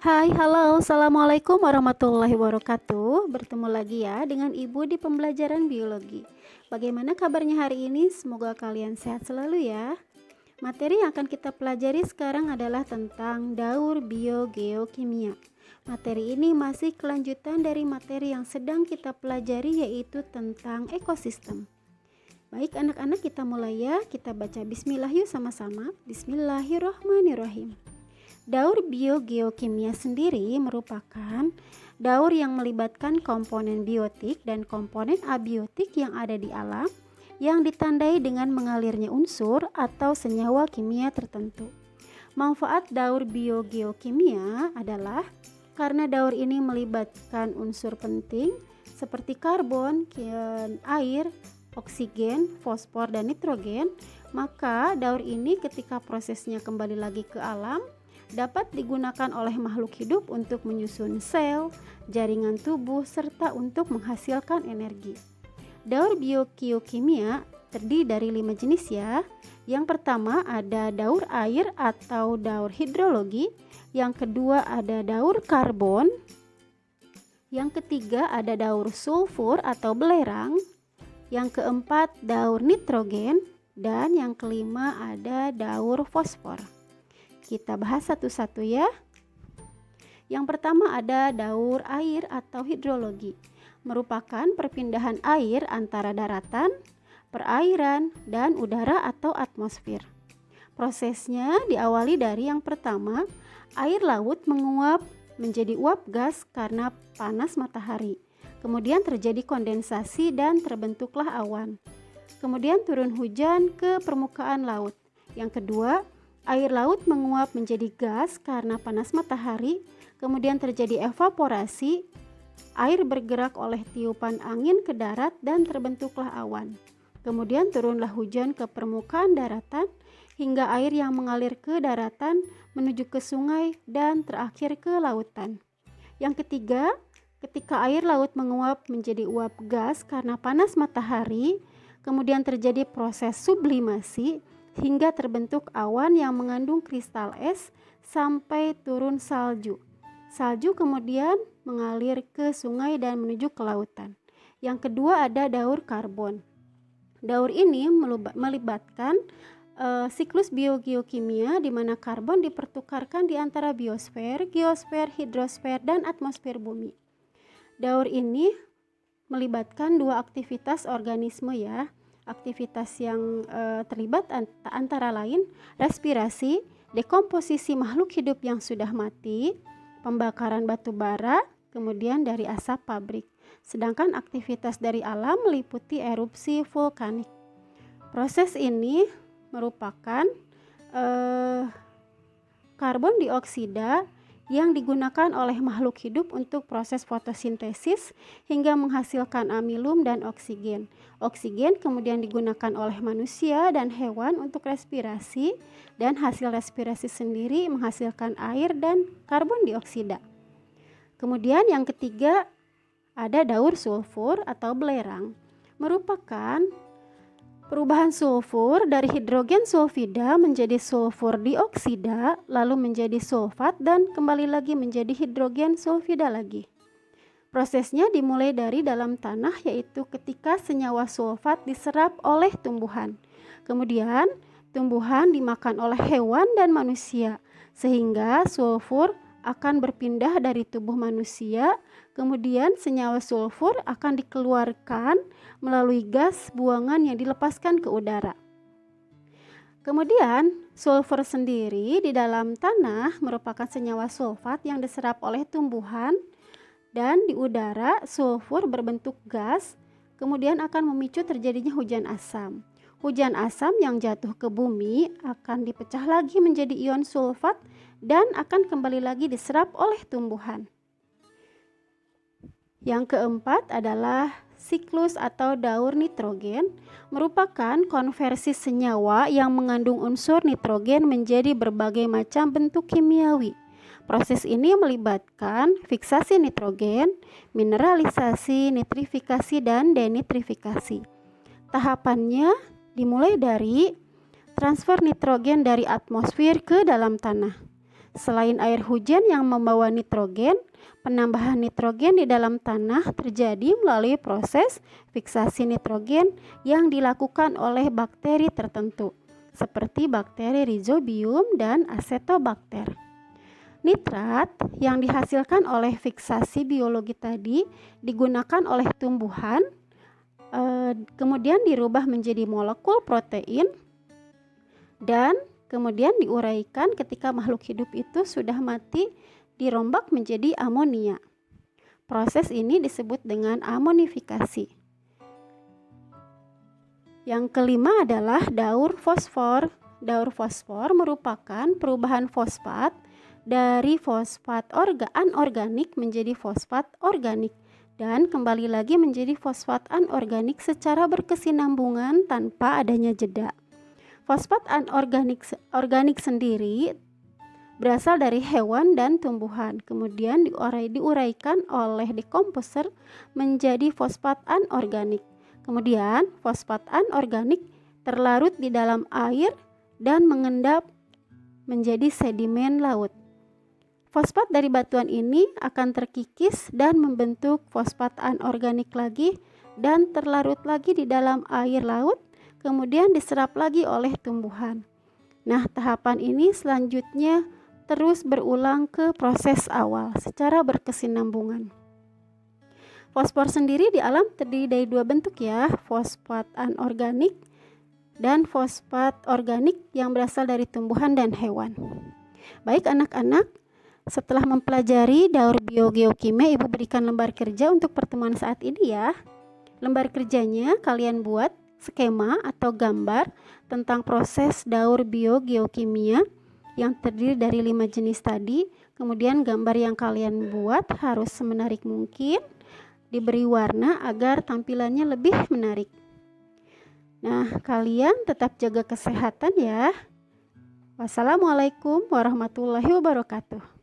Hai, halo, assalamualaikum warahmatullahi wabarakatuh. Bertemu lagi ya dengan Ibu di pembelajaran biologi. Bagaimana kabarnya hari ini? Semoga kalian sehat selalu ya. Materi yang akan kita pelajari sekarang adalah tentang daur biogeokimia. Materi ini masih kelanjutan dari materi yang sedang kita pelajari, yaitu tentang ekosistem. Baik anak-anak, kita mulai ya. Kita baca bismillah yuk sama-sama. Bismillahirrahmanirrahim. Daur biogeokimia sendiri merupakan daur yang melibatkan komponen biotik dan komponen abiotik yang ada di alam, yang ditandai dengan mengalirnya unsur atau senyawa kimia tertentu. Manfaat daur biogeokimia adalah karena daur ini melibatkan unsur penting seperti karbon, air, oksigen, fosfor, dan nitrogen, maka daur ini ketika prosesnya kembali lagi ke alam dapat digunakan oleh makhluk hidup untuk menyusun sel, jaringan tubuh, serta untuk menghasilkan energi. Daur biogeokimia terdiri dari 5 jenis ya. Yang pertama ada daur air atau daur hidrologi. Yang kedua ada daur karbon. Yang ketiga ada daur sulfur atau belerang. Yang keempat daur nitrogen. Dan yang kelima ada daur fosfor. Kita bahas satu-satu ya. Yang pertama ada daur air atau hidrologi. Merupakan perpindahan air antara daratan, perairan, dan udara atau atmosfer. Prosesnya diawali dari yang pertama, air laut menguap menjadi uap gas karena panas matahari. Kemudian terjadi kondensasi dan terbentuklah awan. Kemudian turun hujan ke permukaan laut. Yang kedua, air laut menguap menjadi gas karena panas matahari, kemudian terjadi evaporasi, air bergerak oleh tiupan angin ke darat dan terbentuklah awan. Kemudian turunlah hujan ke permukaan daratan hingga air yang mengalir ke daratan menuju ke sungai dan terakhir ke lautan. Yang ketiga, ketika air laut menguap menjadi uap gas karena panas matahari, kemudian terjadi proses sublimasi hingga terbentuk awan yang mengandung kristal es sampai turun salju. Salju kemudian mengalir ke sungai dan menuju ke lautan. Yang kedua ada daur karbon. Daur ini melibatkan siklus biogeokimia di mana karbon dipertukarkan di antara biosfer, geosfer, hidrosfer, dan atmosfer bumi. Daur ini melibatkan dua aktivitas organisme ya. Aktivitas yang terlibat antara lain respirasi, dekomposisi makhluk hidup yang sudah mati, pembakaran batu bara, kemudian dari asap pabrik. Sedangkan aktivitas dari alam meliputi erupsi vulkanik. Proses ini merupakan karbon dioksida yang digunakan oleh makhluk hidup untuk proses fotosintesis hingga menghasilkan amilum dan oksigen. Oksigen kemudian digunakan oleh manusia dan hewan untuk respirasi, dan hasil respirasi sendiri menghasilkan air dan karbon dioksida. Kemudian yang ketiga ada daur sulfur atau belerang. Merupakan perubahan sulfur dari hidrogen sulfida menjadi sulfur dioksida, lalu menjadi sulfat dan kembali lagi menjadi hidrogen sulfida lagi. Prosesnya dimulai dari dalam tanah, yaitu ketika senyawa sulfat diserap oleh tumbuhan. Kemudian tumbuhan dimakan oleh hewan dan manusia, sehingga sulfur akan berpindah dari tubuh manusia, kemudian senyawa sulfur akan dikeluarkan melalui gas buangan yang dilepaskan ke udara. Kemudian sulfur sendiri di dalam tanah merupakan senyawa sulfat yang diserap oleh tumbuhan, dan di udara sulfur berbentuk gas, kemudian akan memicu terjadinya hujan asam. Hujan asam yang jatuh ke bumi akan dipecah lagi menjadi ion sulfat dan akan kembali lagi diserap oleh tumbuhan. Yang keempat adalah siklus atau daur nitrogen, merupakan konversi senyawa yang mengandung unsur nitrogen menjadi berbagai macam bentuk kimiawi. Proses ini melibatkan fiksasi nitrogen, mineralisasi, nitrifikasi, dan denitrifikasi. Tahapannya dimulai dari transfer nitrogen dari atmosfer ke dalam tanah. Selain air hujan yang membawa nitrogen, penambahan nitrogen di dalam tanah terjadi melalui proses fiksasi nitrogen yang dilakukan oleh bakteri tertentu, seperti bakteri Rhizobium dan Acetobacter. Nitrat yang dihasilkan oleh fiksasi biologi tadi digunakan oleh tumbuhan, kemudian dirubah menjadi molekul protein, dan kemudian diuraikan ketika makhluk hidup itu sudah mati, dirombak menjadi amonia. Proses ini disebut dengan amonifikasi. Yang kelima adalah daur fosfor. Daur fosfor merupakan perubahan fosfat dari fosfat anorganik menjadi fosfat organik dan kembali lagi menjadi fosfat anorganik secara berkesinambungan tanpa adanya jeda. Fosfat anorganik sendiri berasal dari hewan dan tumbuhan, kemudian diuraikan oleh dekomposer menjadi fosfat anorganik. Kemudian fosfat anorganik terlarut di dalam air dan mengendap menjadi sedimen laut. Fosfat dari batuan ini akan terkikis dan membentuk fosfat anorganik lagi dan terlarut lagi di dalam air laut, kemudian diserap lagi oleh tumbuhan. Nah, tahapan ini selanjutnya terus berulang ke proses awal secara berkesinambungan. Fosfor sendiri di alam terdiri dari dua bentuk ya, fosfat anorganik dan fosfat organik yang berasal dari tumbuhan dan hewan. Baik anak-anak, setelah mempelajari daur biogeokimia, Ibu berikan lembar kerja untuk pertemuan saat ini ya. Lembar kerjanya kalian buat skema atau gambar tentang proses daur biogeokimia yang terdiri dari 5 jenis tadi. Kemudian gambar yang kalian buat harus semenarik mungkin, diberi warna agar tampilannya lebih menarik. Nah, kalian tetap jaga kesehatan ya. Wassalamualaikum warahmatullahi wabarakatuh.